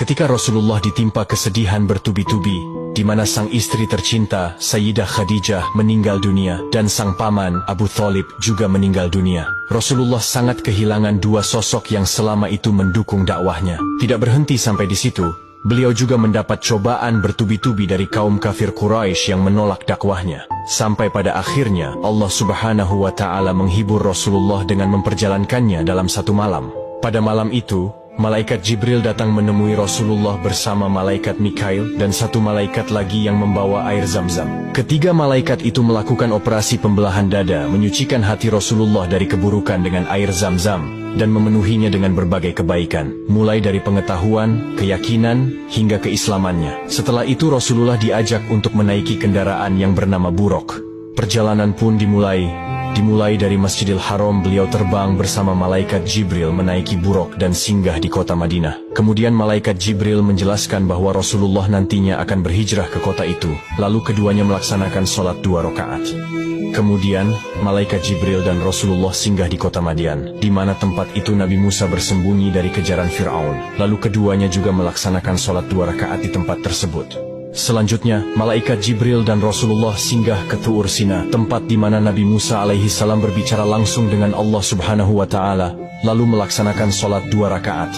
Ketika Rasulullah ditimpa kesedihan bertubi-tubi, di mana sang istri tercinta, Sayyidah Khadijah, meninggal dunia, dan sang paman, Abu Thalib, juga meninggal dunia. Rasulullah sangat kehilangan dua sosok yang selama itu mendukung dakwahnya. Tidak berhenti sampai di situ, beliau juga mendapat cobaan bertubi-tubi dari kaum kafir Quraisy yang menolak dakwahnya. Sampai pada akhirnya, Allah Subhanahu wa Ta'ala menghibur Rasulullah dengan memperjalankannya dalam satu malam. Pada malam itu, Malaikat Jibril datang menemui Rasulullah bersama Malaikat Mikail dan satu malaikat lagi yang membawa air Zam-Zam. Ketiga malaikat itu melakukan operasi pembelahan dada, menyucikan hati Rasulullah dari keburukan dengan air Zam-Zam, dan memenuhinya dengan berbagai kebaikan, mulai dari pengetahuan, keyakinan, hingga keislamannya. Setelah itu Rasulullah diajak untuk menaiki kendaraan yang bernama Buraq. Perjalanan pun Dimulai dari Masjidil Haram, beliau terbang bersama Malaikat Jibril menaiki Buraq dan singgah di kota Madinah. Kemudian Malaikat Jibril menjelaskan bahwa Rasulullah nantinya akan berhijrah ke kota itu. Lalu keduanya melaksanakan sholat 2 rakaat. Kemudian, Malaikat Jibril dan Rasulullah singgah di kota Madian, di mana tempat itu Nabi Musa bersembunyi dari kejaran Fir'aun. Lalu keduanya juga melaksanakan sholat 2 rakaat di tempat tersebut. Selanjutnya, Malaikat Jibril dan Rasulullah singgah ke Tuur Sina, tempat di mana Nabi Musa alaihi salam berbicara langsung dengan Allah Subhanahu wa Ta'ala, lalu melaksanakan sholat 2 rakaat.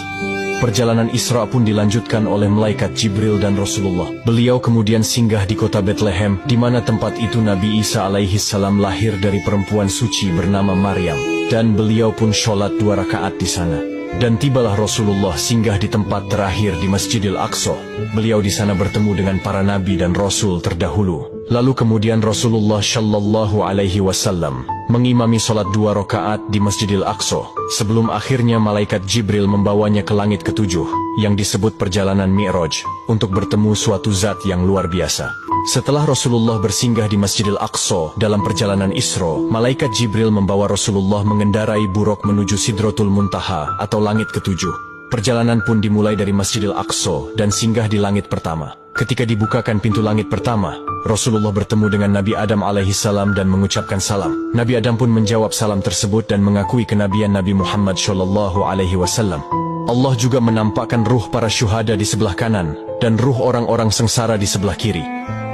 Perjalanan Isra pun dilanjutkan oleh Malaikat Jibril dan Rasulullah. Beliau kemudian singgah di kota Bethlehem, di mana tempat itu Nabi Isa alaihi salam lahir dari perempuan suci bernama Maryam, dan beliau pun sholat 2 rakaat di sana. Dan tibalah Rasulullah singgah di tempat terakhir di Masjidil Aqsa. Beliau di sana bertemu dengan para nabi dan rasul terdahulu. Lalu kemudian Rasulullah Shallallahu Alaihi Wasallam mengimami sholat 2 rakaat di Masjidil Aqsa, sebelum akhirnya Malaikat Jibril membawanya ke langit ketujuh, yang disebut perjalanan Mi'raj, untuk bertemu suatu zat yang luar biasa. Setelah Rasulullah bersinggah di Masjidil Aqsa dalam perjalanan Isra, Malaikat Jibril membawa Rasulullah mengendarai Buraq menuju Sidratul Muntaha atau langit ketujuh. Perjalanan pun dimulai dari Masjidil Aqsa dan singgah di langit pertama. Ketika dibukakan pintu langit pertama, Rasulullah bertemu dengan Nabi Adam alaihissalam dan mengucapkan salam. Nabi Adam pun menjawab salam tersebut dan mengakui kenabian Nabi Muhammad Shallallahu Alaihi Wasallam. Allah juga menampakkan ruh para syuhada di sebelah kanan dan ruh orang-orang sengsara di sebelah kiri.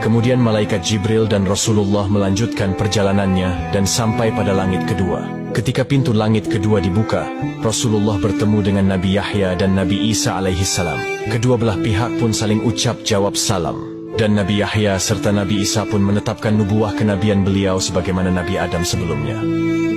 Kemudian Malaikat Jibril dan Rasulullah melanjutkan perjalanannya dan sampai pada langit kedua. Ketika pintu langit kedua dibuka, Rasulullah bertemu dengan Nabi Yahya dan Nabi Isa alaihissalam. Kedua belah pihak pun saling ucap jawab salam. Dan Nabi Yahya serta Nabi Isa pun menetapkan nubuah kenabian beliau sebagaimana Nabi Adam sebelumnya.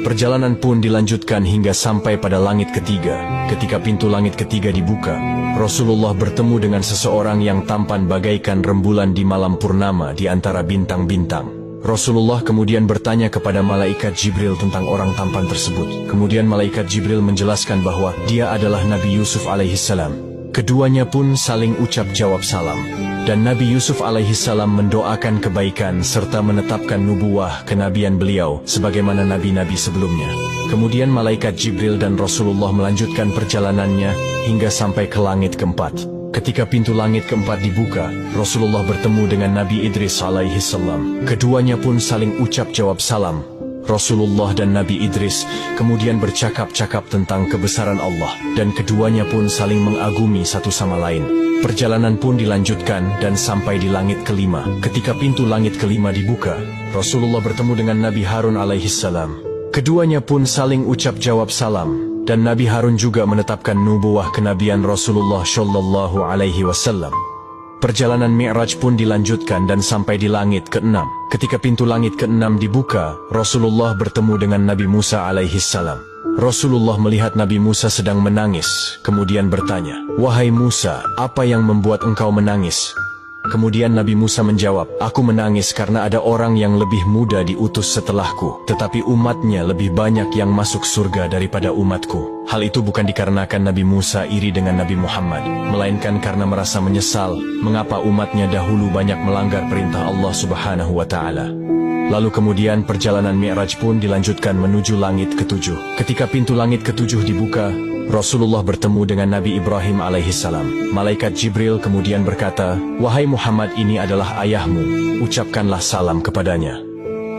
Perjalanan pun dilanjutkan hingga sampai pada langit ketiga. Ketika pintu langit ketiga dibuka, Rasulullah bertemu dengan seseorang yang tampan bagaikan rembulan di malam purnama di antara bintang-bintang. Rasulullah kemudian bertanya kepada Malaikat Jibril tentang orang tampan tersebut. Kemudian Malaikat Jibril menjelaskan bahwa dia adalah Nabi Yusuf alaihissalam. Keduanya pun saling ucap jawab salam. Dan Nabi Yusuf alaihissalam mendoakan kebaikan serta menetapkan nubuah kenabian beliau sebagaimana nabi-nabi sebelumnya. Kemudian Malaikat Jibril dan Rasulullah melanjutkan perjalanannya hingga sampai ke langit keempat. Ketika pintu langit keempat dibuka, Rasulullah bertemu dengan Nabi Idris alaihissalam. Keduanya pun saling ucap jawab salam. Rasulullah dan Nabi Idris kemudian bercakap-cakap tentang kebesaran Allah, dan keduanya pun saling mengagumi satu sama lain. Perjalanan pun dilanjutkan dan sampai di langit kelima. Ketika pintu langit kelima dibuka, Rasulullah bertemu dengan Nabi Harun alaihissalam. Keduanya pun saling ucap jawab salam. Dan Nabi Harun juga menetapkan nubuah kenabian Rasulullah Shallallahu Alaihi Wasallam. Perjalanan Mi'raj pun dilanjutkan dan sampai di langit ke-6. Ketika pintu langit ke-6 dibuka, Rasulullah bertemu dengan Nabi Musa alaihissalam. Rasulullah melihat Nabi Musa sedang menangis, kemudian bertanya, "Wahai Musa, apa yang membuat engkau menangis?" Kemudian Nabi Musa menjawab, "Aku menangis karena ada orang yang lebih muda diutus setelahku, tetapi umatnya lebih banyak yang masuk surga daripada umatku." Hal itu bukan dikarenakan Nabi Musa iri dengan Nabi Muhammad, melainkan karena merasa menyesal mengapa umatnya dahulu banyak melanggar perintah Allah Subhanahu wa Ta'ala. Lalu kemudian perjalanan Mi'raj pun dilanjutkan menuju langit ketujuh. Ketika pintu langit ketujuh dibuka, Rasulullah bertemu dengan Nabi Ibrahim alaihissalam. Malaikat Jibril kemudian berkata, "Wahai Muhammad, ini adalah ayahmu, ucapkanlah salam kepadanya."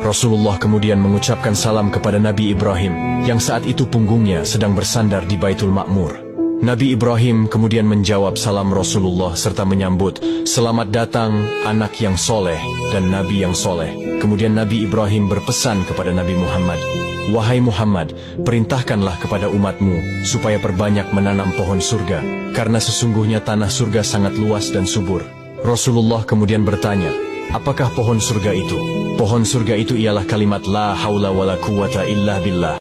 Rasulullah kemudian mengucapkan salam kepada Nabi Ibrahim, yang saat itu punggungnya sedang bersandar di Baitul Ma'mur. Nabi Ibrahim kemudian menjawab salam Rasulullah serta menyambut, "Selamat datang anak yang soleh dan Nabi yang soleh." Kemudian Nabi Ibrahim berpesan kepada Nabi Muhammad, "Wahai Muhammad, perintahkanlah kepada umatmu supaya perbanyak menanam pohon surga, karena sesungguhnya tanah surga sangat luas dan subur." Rasulullah kemudian bertanya, "Apakah pohon surga itu?" Pohon surga itu ialah kalimat la haula wala quwata illa billah.